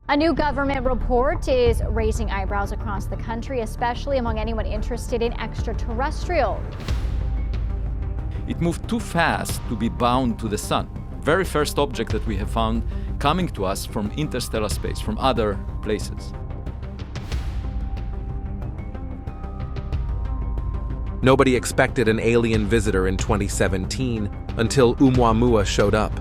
A new government report is raising eyebrows across the country, especially among anyone interested in extraterrestrial. It moved too fast to be bound to the sun. Very first object that we have found coming to us from interstellar space, from other places. Nobody expected an alien visitor in 2017 until Oumuamua showed up.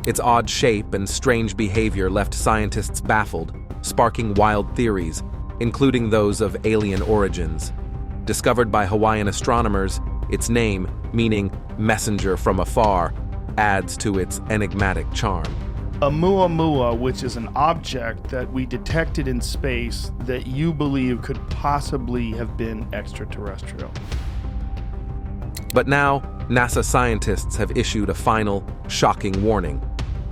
Its odd shape and strange behavior left scientists baffled, sparking wild theories, including those of alien origins. Discovered by Hawaiian astronomers, its name, meaning messenger from afar, adds to its enigmatic charm. Oumuamua, which is an object that we detected in space that you believe could possibly have been extraterrestrial. But now, NASA scientists have issued a final, shocking warning.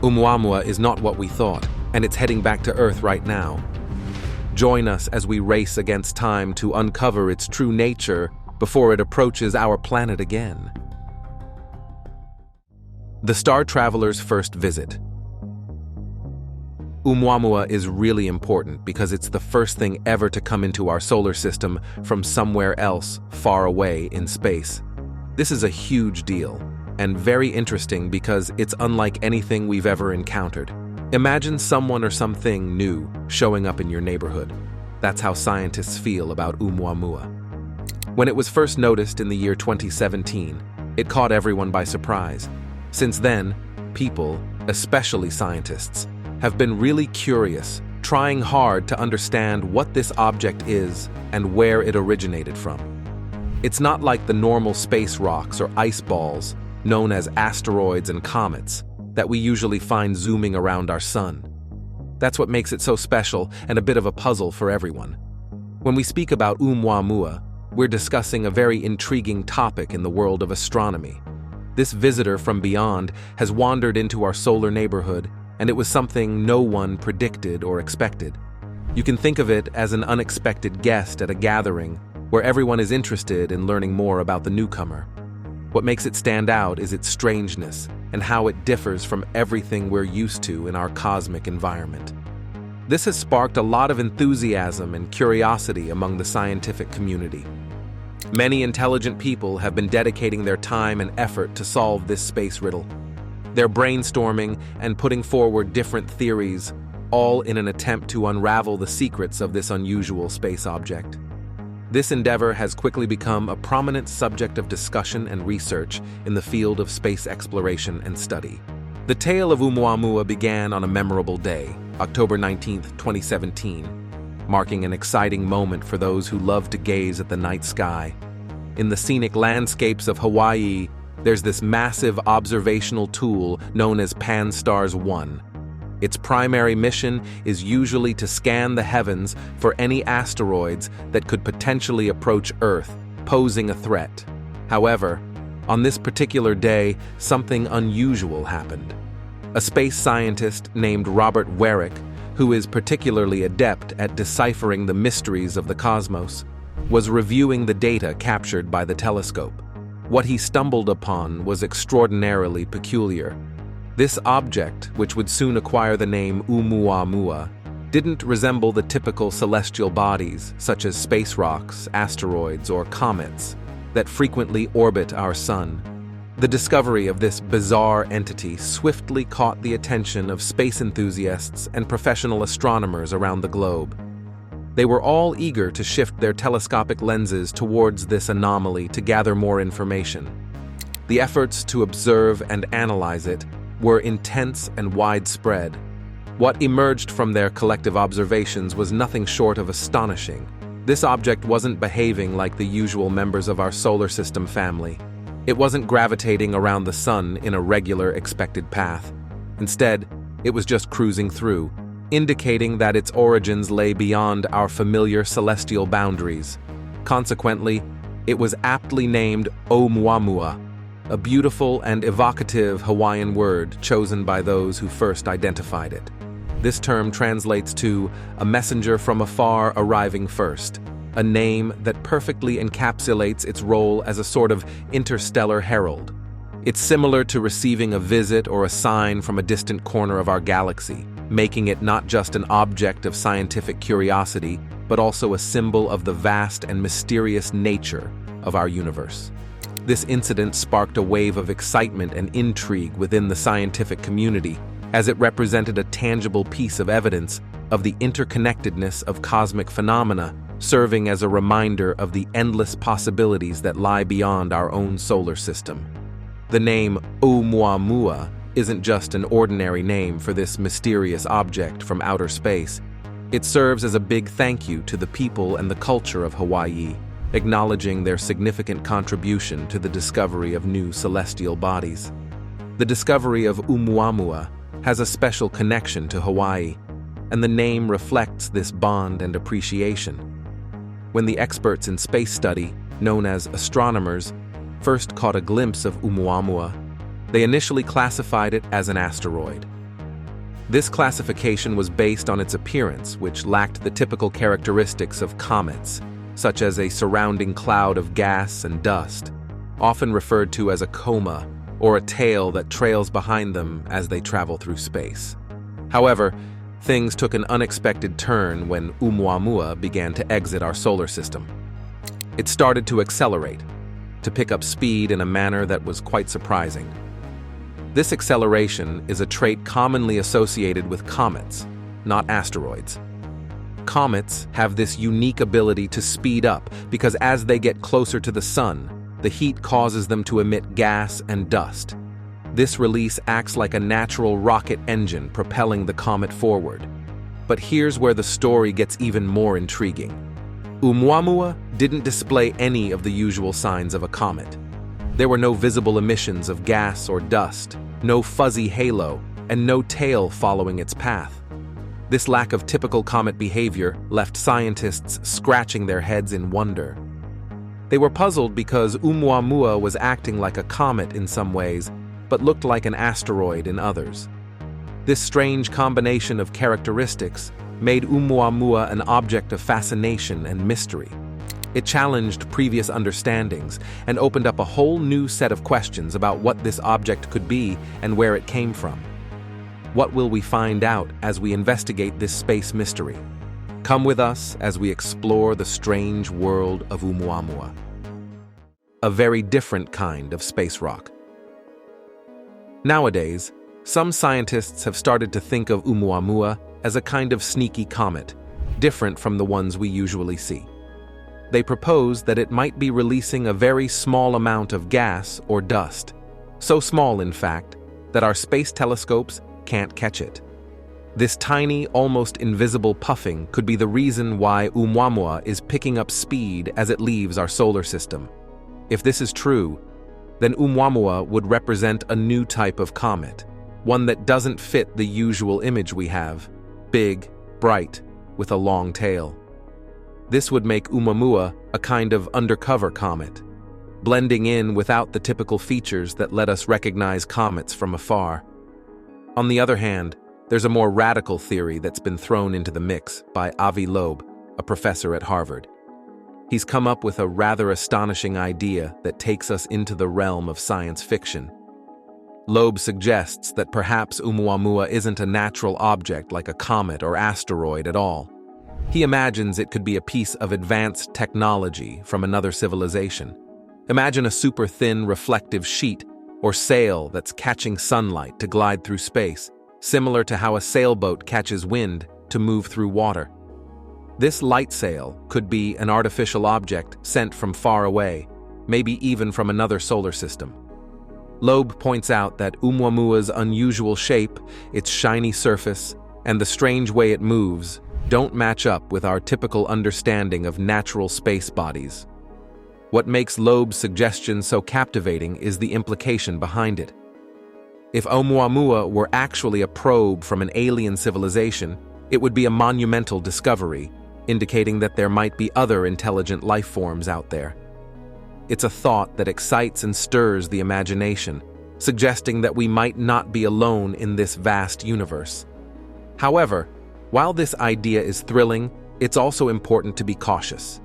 Oumuamua is not what we thought, and it's heading back to Earth right now. Join us as we race against time to uncover its true nature before it approaches our planet again. The Star Traveler's first visit. Oumuamua is really important because it's the first thing ever to come into our solar system from somewhere else far away in space. This is a huge deal, and very interesting because it's unlike anything we've ever encountered. Imagine someone or something new showing up in your neighborhood. That's how scientists feel about Oumuamua. When it was first noticed in the year 2017, it caught everyone by surprise. Since then, people, especially scientists, have been really curious, trying hard to understand what this object is and where it originated from. It's not like the normal space rocks or ice balls, known as asteroids and comets, that we usually find zooming around our sun. That's what makes it so special and a bit of a puzzle for everyone. When we speak about Oumuamua, we're discussing a very intriguing topic in the world of astronomy. This visitor from beyond has wandered into our solar neighborhood, and it was something no one predicted or expected. You can think of it as an unexpected guest at a gathering where everyone is interested in learning more about the newcomer. What makes it stand out is its strangeness and how it differs from everything we're used to in our cosmic environment. This has sparked a lot of enthusiasm and curiosity among the scientific community. Many intelligent people have been dedicating their time and effort to solve this space riddle. They're brainstorming and putting forward different theories, all in an attempt to unravel the secrets of this unusual space object. This endeavor has quickly become a prominent subject of discussion and research in the field of space exploration and study. The tale of Oumuamua began on a memorable day, October 19, 2017, marking an exciting moment for those who love to gaze at the night sky. In the scenic landscapes of Hawaii, there's this massive observational tool known as Pan-STARRS-1. Its primary mission is usually to scan the heavens for any asteroids that could potentially approach Earth, posing a threat. However, on this particular day, something unusual happened. A space scientist named Robert Warwick, who is particularly adept at deciphering the mysteries of the cosmos, was reviewing the data captured by the telescope. What he stumbled upon was extraordinarily peculiar. This object, which would soon acquire the name Oumuamua, didn't resemble the typical celestial bodies, such as space rocks, asteroids, or comets, that frequently orbit our sun. The discovery of this bizarre entity swiftly caught the attention of space enthusiasts and professional astronomers around the globe. They were all eager to shift their telescopic lenses towards this anomaly to gather more information. The efforts to observe and analyze it were intense and widespread. What emerged from their collective observations was nothing short of astonishing. This object wasn't behaving like the usual members of our solar system family. It wasn't gravitating around the sun in a regular, expected path. Instead, it was just cruising through, indicating that its origins lay beyond our familiar celestial boundaries. Consequently, it was aptly named Oumuamua, a beautiful and evocative Hawaiian word chosen by those who first identified it. This term translates to a messenger from afar arriving first, a name that perfectly encapsulates its role as a sort of interstellar herald. It's similar to receiving a visit or a sign from a distant corner of our galaxy, making it not just an object of scientific curiosity, but also a symbol of the vast and mysterious nature of our universe. This incident sparked a wave of excitement and intrigue within the scientific community, as it represented a tangible piece of evidence of the interconnectedness of cosmic phenomena, serving as a reminder of the endless possibilities that lie beyond our own solar system. The name Oumuamua isn't just an ordinary name for this mysterious object from outer space. It serves as a big thank you to the people and the culture of Hawaii, acknowledging their significant contribution to the discovery of new celestial bodies. The discovery of Oumuamua has a special connection to Hawaii, and the name reflects this bond and appreciation. When the experts in space study, known as astronomers, first caught a glimpse of Oumuamua, they initially classified it as an asteroid. This classification was based on its appearance, which lacked the typical characteristics of comets, such as a surrounding cloud of gas and dust, often referred to as a coma, or a tail that trails behind them as they travel through space. However, things took an unexpected turn when Oumuamua began to exit our solar system. It started to accelerate, to pick up speed in a manner that was quite surprising. This acceleration is a trait commonly associated with comets, not asteroids. Comets have this unique ability to speed up because as they get closer to the sun, the heat causes them to emit gas and dust. This release acts like a natural rocket engine propelling the comet forward. But here's where the story gets even more intriguing. Oumuamua didn't display any of the usual signs of a comet. There were no visible emissions of gas or dust, no fuzzy halo, and no tail following its path. This lack of typical comet behavior left scientists scratching their heads in wonder. They were puzzled because Oumuamua was acting like a comet in some ways, but looked like an asteroid in others. This strange combination of characteristics made Oumuamua an object of fascination and mystery. It challenged previous understandings and opened up a whole new set of questions about what this object could be and where it came from. What will we find out as we investigate this space mystery? Come with us as we explore the strange world of Oumuamua. A very different kind of space rock. Nowadays, some scientists have started to think of Oumuamua as a kind of sneaky comet, different from the ones we usually see. They propose that it might be releasing a very small amount of gas or dust, so small, in fact, that our space telescopes can't catch it. This tiny, almost invisible puffing could be the reason why Oumuamua is picking up speed as it leaves our solar system. If this is true, then Oumuamua would represent a new type of comet, one that doesn't fit the usual image we have: big, bright, with a long tail. This would make Oumuamua a kind of undercover comet, blending in without the typical features that let us recognize comets from afar. On the other hand, there's a more radical theory that's been thrown into the mix by Avi Loeb, a professor at Harvard. He's come up with a rather astonishing idea that takes us into the realm of science fiction. Loeb suggests that perhaps Oumuamua isn't a natural object like a comet or asteroid at all. He imagines it could be a piece of advanced technology from another civilization. Imagine a super thin reflective sheet or sail that's catching sunlight to glide through space, similar to how a sailboat catches wind to move through water. This light sail could be an artificial object sent from far away, maybe even from another solar system. Loeb points out that Oumuamua's unusual shape, its shiny surface, and the strange way it moves don't match up with our typical understanding of natural space bodies. What makes Loeb's suggestion so captivating is the implication behind it. If Oumuamua were actually a probe from an alien civilization, it would be a monumental discovery, indicating that there might be other intelligent life forms out there. It's a thought that excites and stirs the imagination, suggesting that we might not be alone in this vast universe. However, while this idea is thrilling, it's also important to be cautious.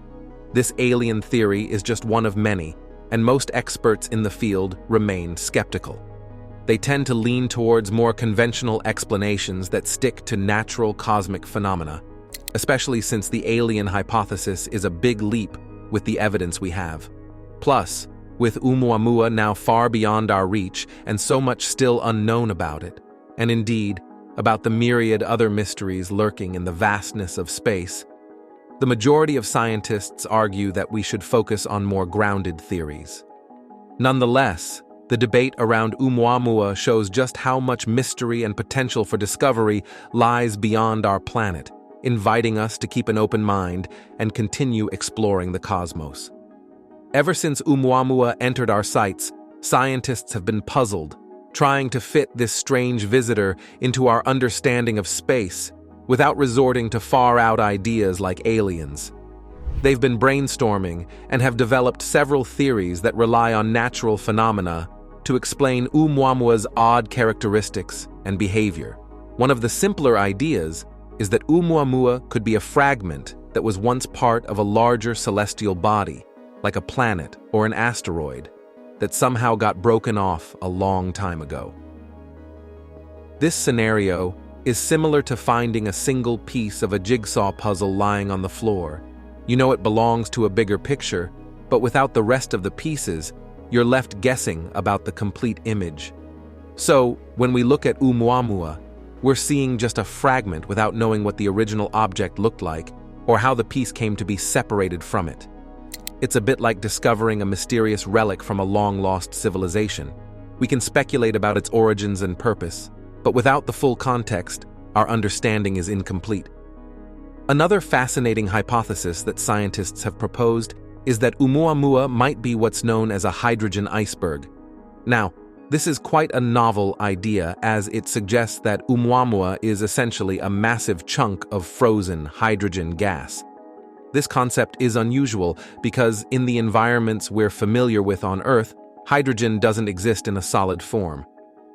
This alien theory is just one of many, and most experts in the field remain skeptical. They tend to lean towards more conventional explanations that stick to natural cosmic phenomena, especially since the alien hypothesis is a big leap with the evidence we have. Plus, with Oumuamua now far beyond our reach and so much still unknown about it, and indeed, about the myriad other mysteries lurking in the vastness of space, the majority of scientists argue that we should focus on more grounded theories. Nonetheless, the debate around Oumuamua shows just how much mystery and potential for discovery lies beyond our planet, inviting us to keep an open mind and continue exploring the cosmos. Ever since Oumuamua entered our sights, scientists have been puzzled, trying to fit this strange visitor into our understanding of space without resorting to far-out ideas like aliens. They've been brainstorming and have developed several theories that rely on natural phenomena to explain Oumuamua's odd characteristics and behavior. One of the simpler ideas is that Oumuamua could be a fragment that was once part of a larger celestial body, like a planet or an asteroid, that somehow got broken off a long time ago. This scenario is similar to finding a single piece of a jigsaw puzzle lying on the floor. You know it belongs to a bigger picture, but without the rest of the pieces, you're left guessing about the complete image. So, when we look at Oumuamua, we're seeing just a fragment without knowing what the original object looked like or how the piece came to be separated from it. It's a bit like discovering a mysterious relic from a long-lost civilization. We can speculate about its origins and purpose, but without the full context, our understanding is incomplete. Another fascinating hypothesis that scientists have proposed is that Oumuamua might be what's known as a hydrogen iceberg. Now, this is quite a novel idea, as it suggests that Oumuamua is essentially a massive chunk of frozen hydrogen gas. This concept is unusual because in the environments we're familiar with on Earth, hydrogen doesn't exist in a solid form.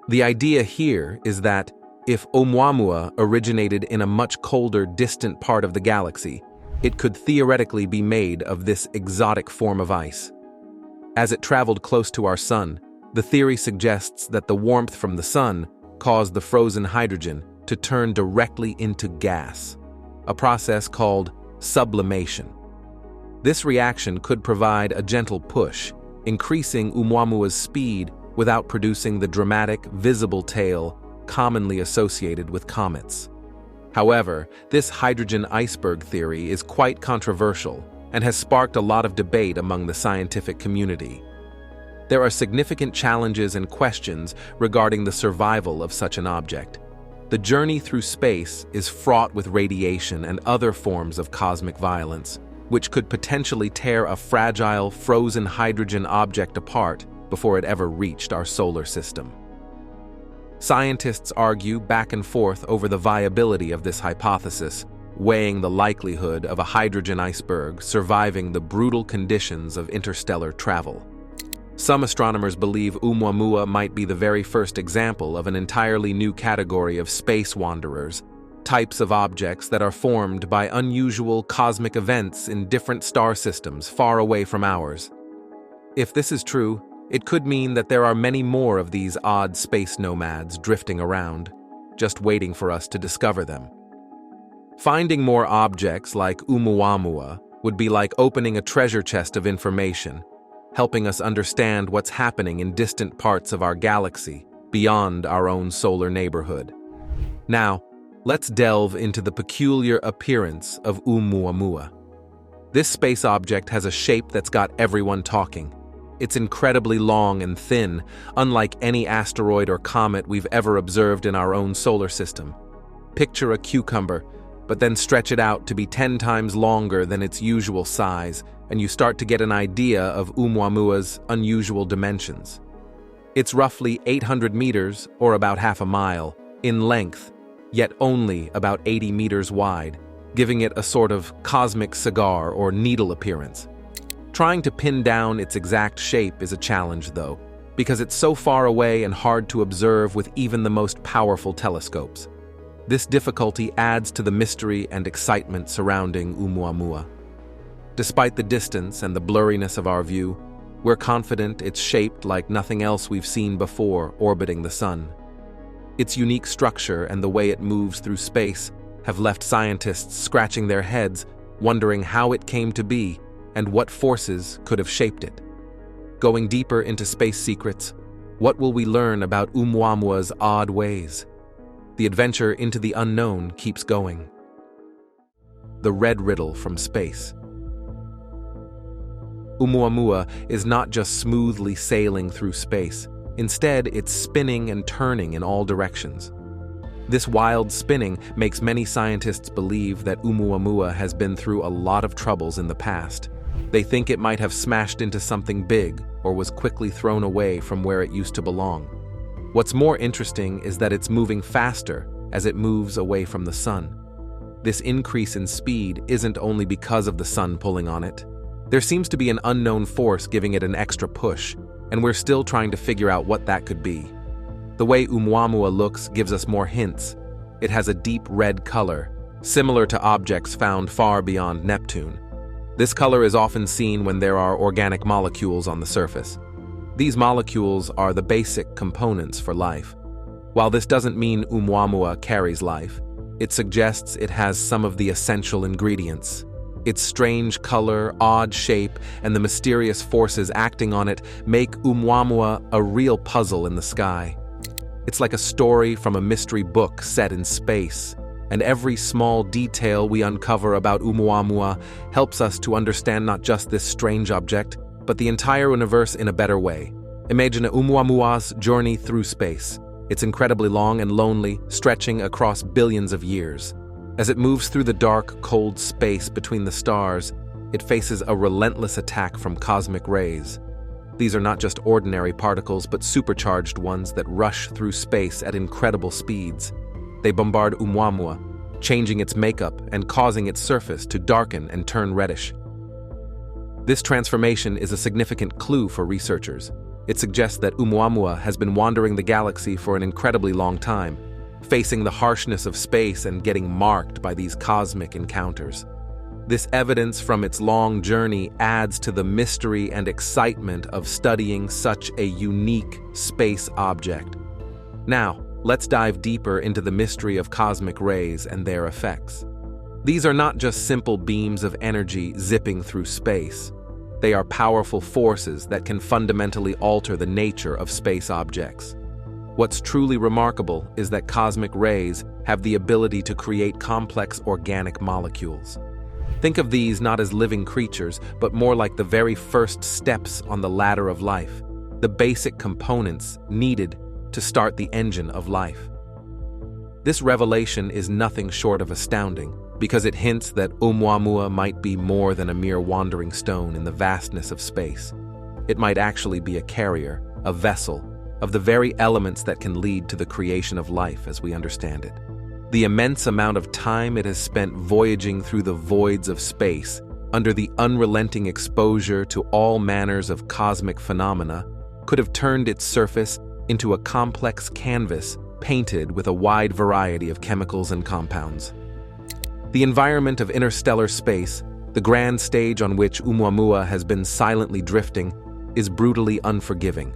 The idea here is that if Oumuamua originated in a much colder, distant part of the galaxy, it could theoretically be made of this exotic form of ice. As it traveled close to our sun, the theory suggests that the warmth from the sun caused the frozen hydrogen to turn directly into gas, a process called sublimation. This reaction could provide a gentle push, increasing Oumuamua's speed without producing the dramatic, visible tail commonly associated with comets. However, this hydrogen iceberg theory is quite controversial and has sparked a lot of debate among the scientific community. There are significant challenges and questions regarding the survival of such an object. The journey through space is fraught with radiation and other forms of cosmic violence, which could potentially tear a fragile, frozen hydrogen object apart before it ever reached our solar system. Scientists argue back and forth over the viability of this hypothesis, weighing the likelihood of a hydrogen iceberg surviving the brutal conditions of interstellar travel. Some astronomers believe Oumuamua might be the very first example of an entirely new category of space wanderers, types of objects that are formed by unusual cosmic events in different star systems far away from ours. If this is true, it could mean that there are many more of these odd space nomads drifting around, just waiting for us to discover them. Finding more objects like Oumuamua would be like opening a treasure chest of information, helping us understand what's happening in distant parts of our galaxy, beyond our own solar neighborhood. Now, let's delve into the peculiar appearance of Oumuamua. This space object has a shape that's got everyone talking. It's incredibly long and thin, unlike any asteroid or comet we've ever observed in our own solar system. Picture a cucumber, but then stretch it out to be 10 times longer than its usual size, and you start to get an idea of Oumuamua's unusual dimensions. It's roughly 800 meters, or about half a mile, in length, yet only about 80 meters wide, giving it a sort of cosmic cigar or needle appearance. Trying to pin down its exact shape is a challenge, though, because it's so far away and hard to observe with even the most powerful telescopes. This difficulty adds to the mystery and excitement surrounding Oumuamua. Despite the distance and the blurriness of our view, We're confident it's shaped like nothing else we've seen before orbiting the sun. Its unique structure and the way it moves through space have left scientists scratching their heads, wondering how it came to be and what forces could have shaped it. Going deeper into space secrets, what will we learn about Oumuamua's odd ways? The adventure into the unknown keeps going. The red riddle from space. Oumuamua is not just smoothly sailing through space. Instead, it's spinning and turning in all directions. This wild spinning makes many scientists believe that Oumuamua has been through a lot of troubles in the past. They think it might have smashed into something big or was quickly thrown away from where it used to belong. What's more interesting is that it's moving faster as it moves away from the sun. This increase in speed isn't only because of the sun pulling on it. There seems to be an unknown force giving it an extra push, and we're still trying to figure out what that could be. The way Oumuamua looks gives us more hints. It has a deep red color, similar to objects found far beyond Neptune. This color is often seen when there are organic molecules on the surface. These molecules are the basic components for life. While this doesn't mean Oumuamua carries life, it suggests it has some of the essential ingredients. Its strange color, odd shape, and the mysterious forces acting on it make Oumuamua a real puzzle in the sky. It's like a story from a mystery book set in space, and every small detail we uncover about Oumuamua helps us to understand not just this strange object, but the entire universe in a better way. Imagine Oumuamua's journey through space. It's incredibly long and lonely, stretching across billions of years. As it moves through the dark, cold space between the stars, it faces a relentless attack from cosmic rays. These are not just ordinary particles, but supercharged ones that rush through space at incredible speeds. They bombard Oumuamua, changing its makeup and causing its surface to darken and turn reddish. This transformation is a significant clue for researchers. It suggests that Oumuamua has been wandering the galaxy for an incredibly long time, facing the harshness of space and getting marked by these cosmic encounters. This evidence from its long journey adds to the mystery and excitement of studying such a unique space object. Now, let's dive deeper into the mystery of cosmic rays and their effects. These are not just simple beams of energy zipping through space. They are powerful forces that can fundamentally alter the nature of space objects. What's truly remarkable is that cosmic rays have the ability to create complex organic molecules. Think of these not as living creatures, but more like the very first steps on the ladder of life, the basic components needed to start the engine of life. This revelation is nothing short of astounding, because it hints that Oumuamua might be more than a mere wandering stone in the vastness of space. It might actually be a carrier, a vessel, of the very elements that can lead to the creation of life as we understand it. The immense amount of time it has spent voyaging through the voids of space, under the unrelenting exposure to all manners of cosmic phenomena, could have turned its surface into a complex canvas painted with a wide variety of chemicals and compounds. The environment of interstellar space, the grand stage on which Oumuamua has been silently drifting, is brutally unforgiving.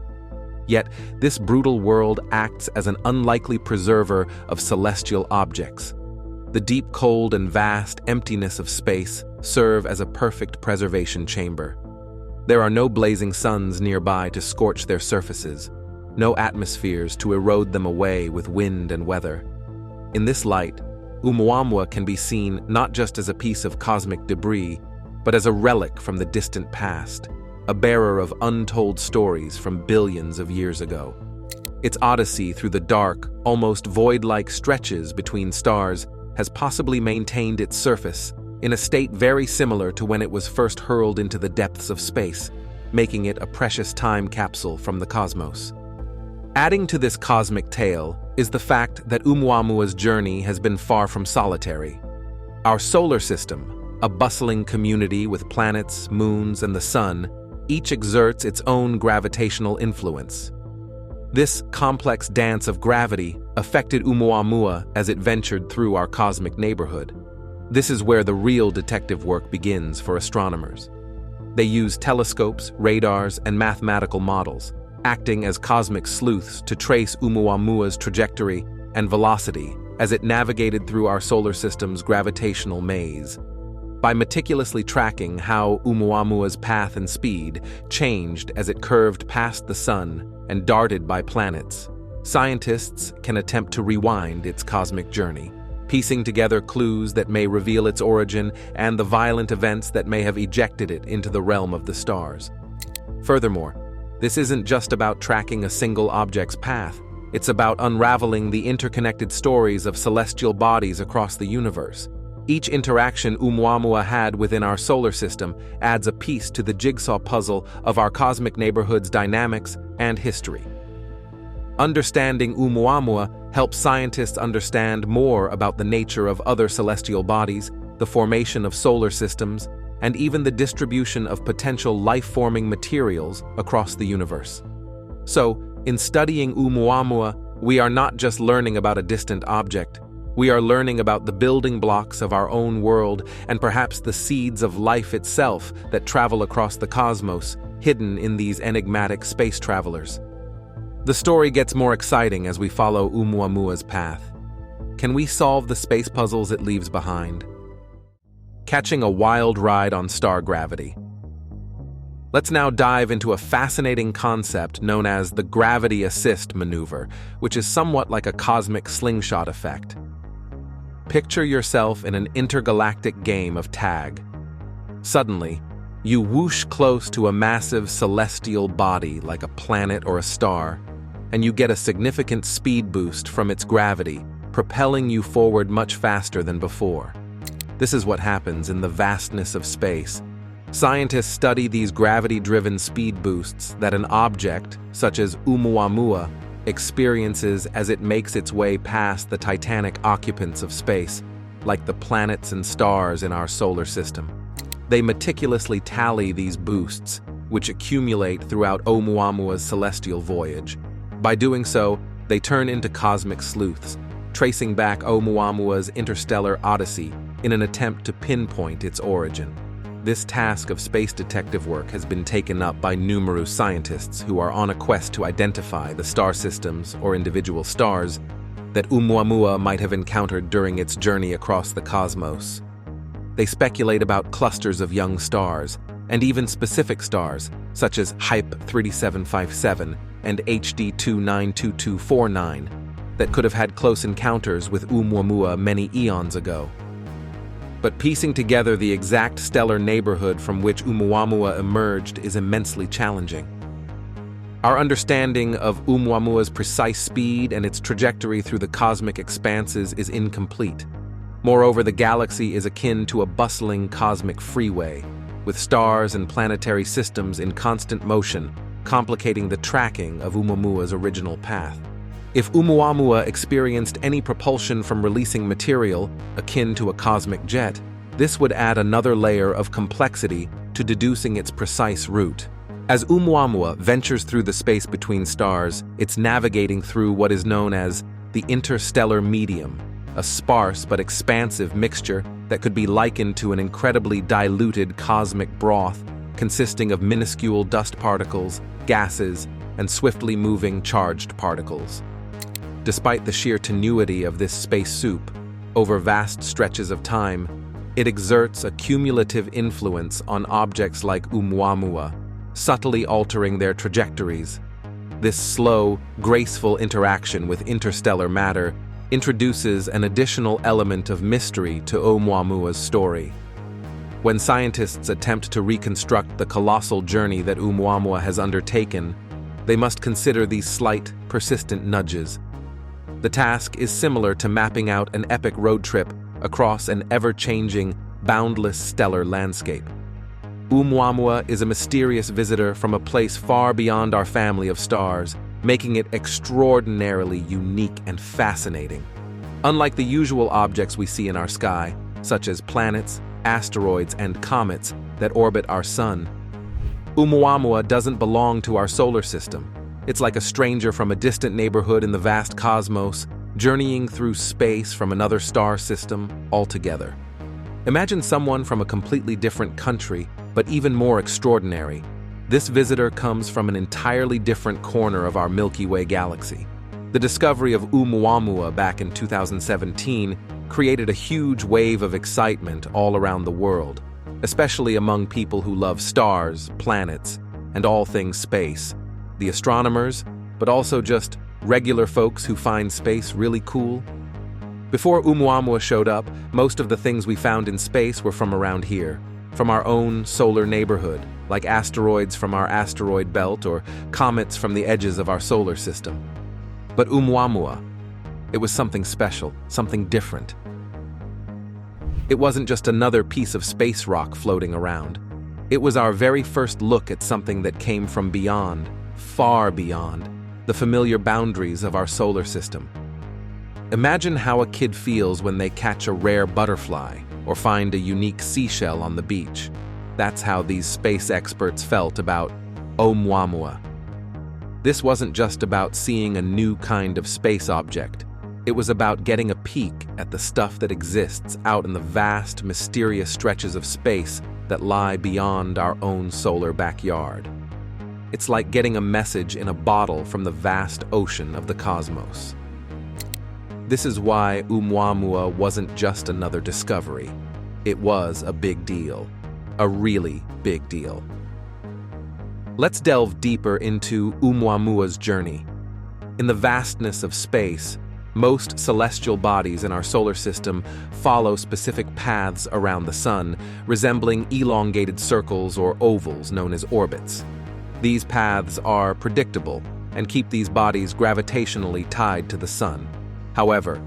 Yet, this brutal world acts as an unlikely preserver of celestial objects. The deep cold and vast emptiness of space serve as a perfect preservation chamber. There are no blazing suns nearby to scorch their surfaces, no atmospheres to erode them away with wind and weather. In this light, Oumuamua can be seen not just as a piece of cosmic debris, but as a relic from the distant past, a bearer of untold stories from billions of years ago. Its odyssey through the dark, almost void-like stretches between stars has possibly maintained its surface in a state very similar to when it was first hurled into the depths of space, making it a precious time capsule from the cosmos. Adding to this cosmic tale is the fact that Oumuamua's journey has been far from solitary. Our solar system, a bustling community with planets, moons, and the sun, each exerts its own gravitational influence. This complex dance of gravity affected Oumuamua as it ventured through our cosmic neighborhood. This is where the real detective work begins for astronomers. They use telescopes, radars, and mathematical models, acting as cosmic sleuths to trace Oumuamua's trajectory and velocity as it navigated through our solar system's gravitational maze. By meticulously tracking how Oumuamua's path and speed changed as it curved past the sun and darted by planets, scientists can attempt to rewind its cosmic journey, piecing together clues that may reveal its origin and the violent events that may have ejected it into the realm of the stars. Furthermore, this isn't just about tracking a single object's path. It's about unraveling the interconnected stories of celestial bodies across the universe. Each interaction Oumuamua had within our solar system adds a piece to the jigsaw puzzle of our cosmic neighborhood's dynamics and history. Understanding Oumuamua helps scientists understand more about the nature of other celestial bodies, the formation of solar systems, and even the distribution of potential life-forming materials across the universe. So, in studying Oumuamua, we are not just learning about a distant object. We are learning about the building blocks of our own world and perhaps the seeds of life itself that travel across the cosmos, hidden in these enigmatic space travelers. The story gets more exciting as we follow Oumuamua's path. Can we solve the space puzzles it leaves behind? Catching a wild ride on star gravity. Let's now dive into a fascinating concept known as the gravity assist maneuver, which is somewhat like a cosmic slingshot effect. Picture yourself in an intergalactic game of tag. Suddenly, you whoosh close to a massive celestial body like a planet or a star, and you get a significant speed boost from its gravity, propelling you forward much faster than before. This is what happens in the vastness of space. Scientists study these gravity-driven speed boosts that an object, such as Oumuamua, experiences as it makes its way past the titanic occupants of space, like the planets and stars in our solar system. They meticulously tally these boosts, which accumulate throughout Oumuamua's celestial voyage. By doing so, they turn into cosmic sleuths, tracing back Oumuamua's interstellar odyssey in an attempt to pinpoint its origin. This task of space detective work has been taken up by numerous scientists who are on a quest to identify the star systems or individual stars that Oumuamua might have encountered during its journey across the cosmos. They speculate about clusters of young stars, and even specific stars, such as HYPE 3757 and HD 292249, that could have had close encounters with Oumuamua many eons ago. But piecing together the exact stellar neighborhood from which Oumuamua emerged is immensely challenging. Our understanding of Oumuamua's precise speed and its trajectory through the cosmic expanses is incomplete. Moreover, the galaxy is akin to a bustling cosmic freeway, with stars and planetary systems in constant motion, complicating the tracking of Oumuamua's original path. If Oumuamua experienced any propulsion from releasing material akin to a cosmic jet, this would add another layer of complexity to deducing its precise route. As Oumuamua ventures through the space between stars, it's navigating through what is known as the interstellar medium, a sparse but expansive mixture that could be likened to an incredibly diluted cosmic broth consisting of minuscule dust particles, gases, and swiftly moving charged particles. Despite the sheer tenuity of this space soup, over vast stretches of time, it exerts a cumulative influence on objects like Oumuamua, subtly altering their trajectories. This slow, graceful interaction with interstellar matter introduces an additional element of mystery to Oumuamua's story. When scientists attempt to reconstruct the colossal journey that Oumuamua has undertaken, they must consider these slight, persistent nudges. The task is similar to mapping out an epic road trip across an ever-changing, boundless stellar landscape. Oumuamua is a mysterious visitor from a place far beyond our family of stars, making it extraordinarily unique and fascinating. Unlike the usual objects we see in our sky, such as planets, asteroids, and comets that orbit our sun, Oumuamua doesn't belong to our solar system. It's like a stranger from a distant neighborhood in the vast cosmos, journeying through space from another star system altogether. Imagine someone from a completely different country, But even more extraordinary, this visitor comes from an entirely different corner of our Milky Way galaxy. The discovery of Oumuamua back in 2017 created a huge wave of excitement all around the world, especially among people who love stars, planets, and all things space. The astronomers, but also just regular folks who find space really cool. Before Oumuamua showed up, most of the things we found in space were from around here, from our own solar neighborhood, like asteroids from our asteroid belt or comets from the edges of our solar system. But Oumuamua, it was something special, something different. It wasn't just another piece of space rock floating around. It was our very first look at something that came from beyond, far beyond, the familiar boundaries of our solar system. Imagine how a kid feels when they catch a rare butterfly or find a unique seashell on the beach. That's how these space experts felt about Oumuamua. This wasn't just about seeing a new kind of space object. It was about getting a peek at the stuff that exists out in the vast, mysterious stretches of space that lie beyond our own solar backyard. It's like getting a message in a bottle from the vast ocean of the cosmos. This is why Oumuamua wasn't just another discovery. It was a big deal. A really big deal. Let's delve deeper into Oumuamua's journey. In the vastness of space, most celestial bodies in our solar system follow specific paths around the sun, resembling elongated circles or ovals known as orbits. These paths are predictable and keep these bodies gravitationally tied to the sun. However,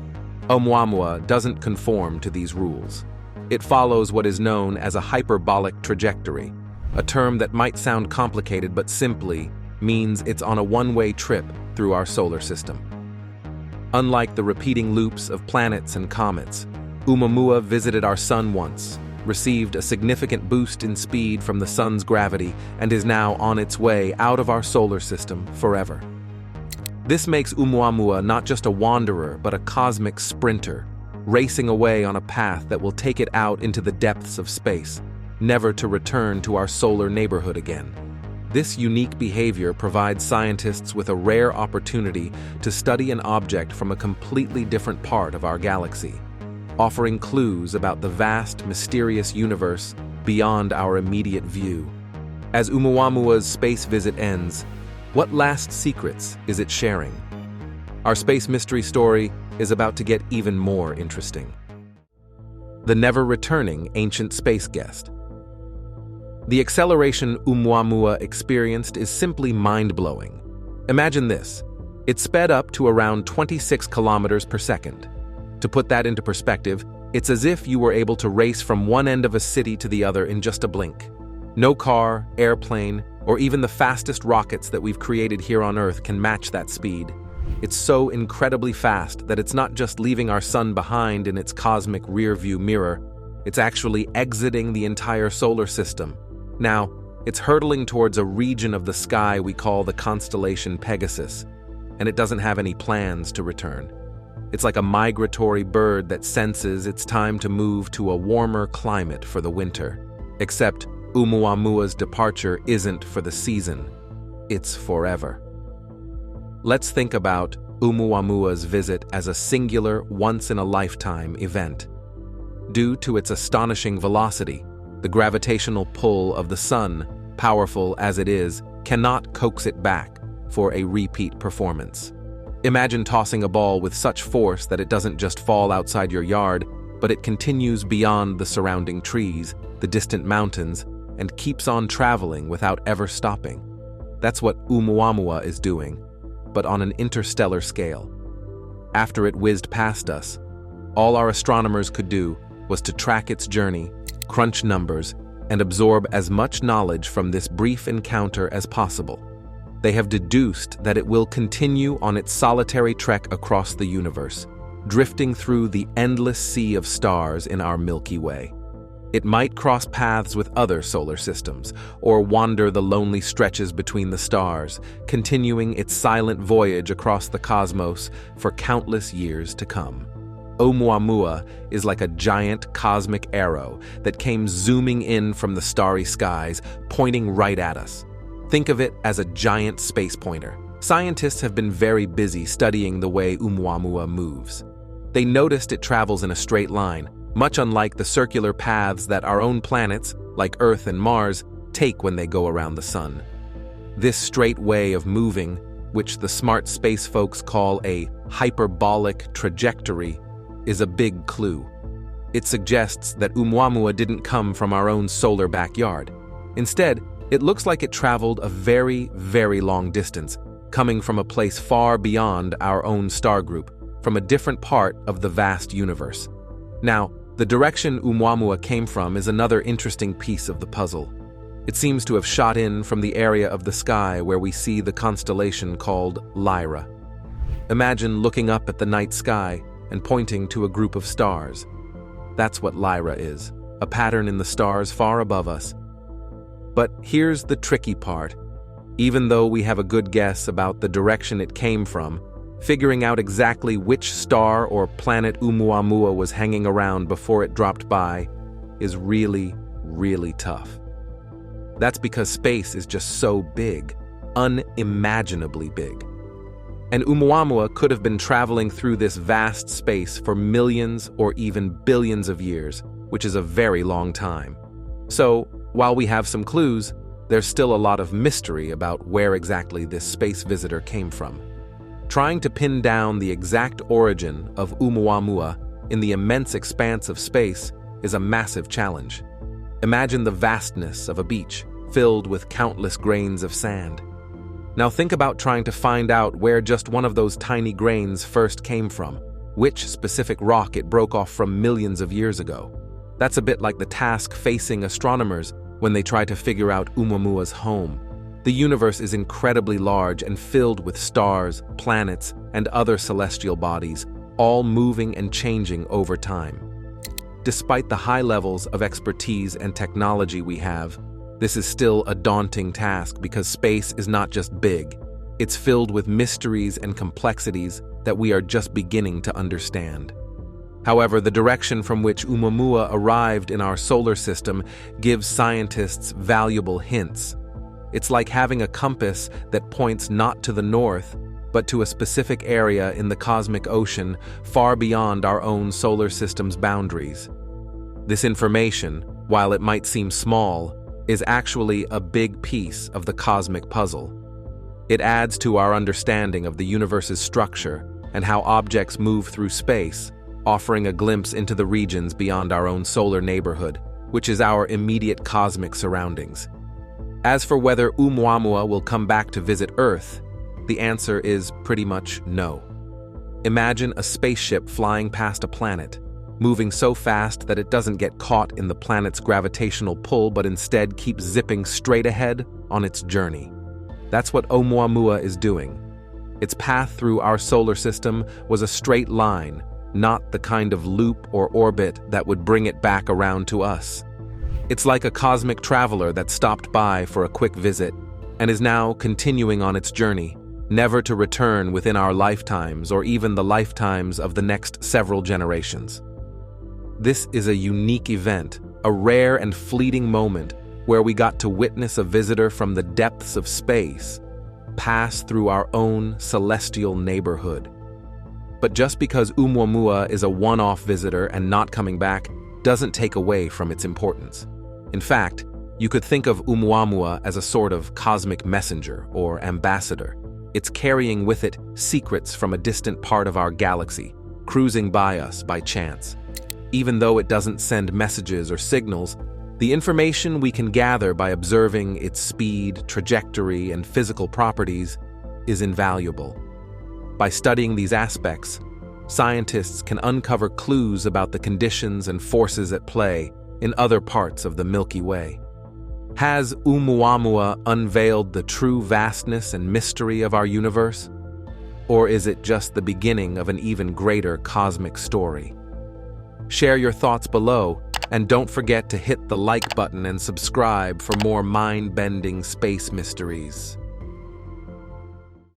Oumuamua doesn't conform to these rules. It follows what is known as a hyperbolic trajectory, a term that might sound complicated but simply means it's on a one-way trip through our solar system. Unlike the repeating loops of planets and comets, Oumuamua visited our sun once, received a significant boost in speed from the sun's gravity, and is now on its way out of our solar system forever. This makes Oumuamua not just a wanderer, but a cosmic sprinter, racing away on a path that will take it out into the depths of space, never to return to our solar neighborhood again. This unique behavior provides scientists with a rare opportunity to study an object from a completely different part of our galaxy, offering clues about the vast, mysterious universe beyond our immediate view. As Oumuamua's space visit ends, what last secrets is it sharing? Our space mystery story is about to get even more interesting. The never-returning ancient space guest. The acceleration Oumuamua experienced is simply mind-blowing. Imagine this. It sped up to around 26 kilometers per second. To put that into perspective, it's as if you were able to race from one end of a city to the other in just a blink. No car, airplane, or even the fastest rockets that we've created here on Earth can match that speed. It's so incredibly fast that it's not just leaving our sun behind in its cosmic rearview mirror, it's actually exiting the entire solar system. Now, it's hurtling towards a region of the sky we call the constellation Pegasus, and it doesn't have any plans to return. It's like a migratory bird that senses it's time to move to a warmer climate for the winter. Except Oumuamua's departure isn't for the season, it's forever. Let's think about Oumuamua's visit as a singular, once-in-a-lifetime event. Due to its astonishing velocity, the gravitational pull of the sun, powerful as it is, cannot coax it back for a repeat performance. Imagine tossing a ball with such force that it doesn't just fall outside your yard, but it continues beyond the surrounding trees, the distant mountains, and keeps on traveling without ever stopping. That's what Oumuamua is doing, but on an interstellar scale. After it whizzed past us, all our astronomers could do was to track its journey, crunch numbers, and absorb as much knowledge from this brief encounter as possible. They have deduced that it will continue on its solitary trek across the universe, drifting through the endless sea of stars in our Milky Way. It might cross paths with other solar systems, or wander the lonely stretches between the stars, continuing its silent voyage across the cosmos for countless years to come. Oumuamua is like a giant cosmic arrow that came zooming in from the starry skies, pointing right at us. Think of it as a giant space pointer. Scientists have been very busy studying the way Oumuamua moves. They noticed it travels in a straight line, much unlike the circular paths that our own planets, like Earth and Mars, take when they go around the Sun. This straight way of moving, which the smart space folks call a hyperbolic trajectory, is a big clue. It suggests that Oumuamua didn't come from our own solar backyard. Instead, it looks like it traveled a very, very long distance, coming from a place far beyond our own star group, from a different part of the vast universe. Now, the direction Oumuamua came from is another interesting piece of the puzzle. It seems to have shot in from the area of the sky where we see the constellation called Lyra. Imagine looking up at the night sky and pointing to a group of stars. That's what Lyra is, a pattern in the stars far above us. But here's the tricky part. Even though we have a good guess about the direction it came from, figuring out exactly which star or planet Oumuamua was hanging around before it dropped by is really, really tough. That's because space is just so big, unimaginably big. And Oumuamua could have been traveling through this vast space for millions or even billions of years, which is a very long time. So, while we have some clues, there's still a lot of mystery about where exactly this space visitor came from. Trying to pin down the exact origin of Oumuamua in the immense expanse of space is a massive challenge. Imagine the vastness of a beach filled with countless grains of sand. Now think about trying to find out where just one of those tiny grains first came from, which specific rock it broke off from millions of years ago. That's a bit like the task facing astronomers when they try to figure out Oumuamua's home. The universe is incredibly large and filled with stars, planets, and other celestial bodies, all moving and changing over time. Despite the high levels of expertise and technology we have, this is still a daunting task because space is not just big, it's filled with mysteries and complexities that we are just beginning to understand. However, the direction from which Oumuamua arrived in our solar system gives scientists valuable hints. It's like having a compass that points not to the north, but to a specific area in the cosmic ocean far beyond our own solar system's boundaries. This information, while it might seem small, is actually a big piece of the cosmic puzzle. It adds to our understanding of the universe's structure and how objects move through space, offering a glimpse into the regions beyond our own solar neighborhood, which is our immediate cosmic surroundings. As for whether Oumuamua will come back to visit Earth, the answer is pretty much no. Imagine a spaceship flying past a planet, moving so fast that it doesn't get caught in the planet's gravitational pull but instead keeps zipping straight ahead on its journey. That's what Oumuamua is doing. Its path through our solar system was a straight line, not the kind of loop or orbit that would bring it back around to us. It's like a cosmic traveler that stopped by for a quick visit and is now continuing on its journey, never to return within our lifetimes or even the lifetimes of the next several generations. This is a unique event, a rare and fleeting moment where we got to witness a visitor from the depths of space pass through our own celestial neighborhood. But just because Oumuamua is a one-off visitor and not coming back doesn't take away from its importance. In fact, you could think of Oumuamua as a sort of cosmic messenger or ambassador. It's carrying with it secrets from a distant part of our galaxy, cruising by us by chance. Even though it doesn't send messages or signals, the information we can gather by observing its speed, trajectory, and physical properties is invaluable. By studying these aspects, scientists can uncover clues about the conditions and forces at play in other parts of the Milky Way. Has Oumuamua unveiled the true vastness and mystery of our universe? Or is it just the beginning of an even greater cosmic story? Share your thoughts below, and don't forget to hit the like button and subscribe for more mind-bending space mysteries.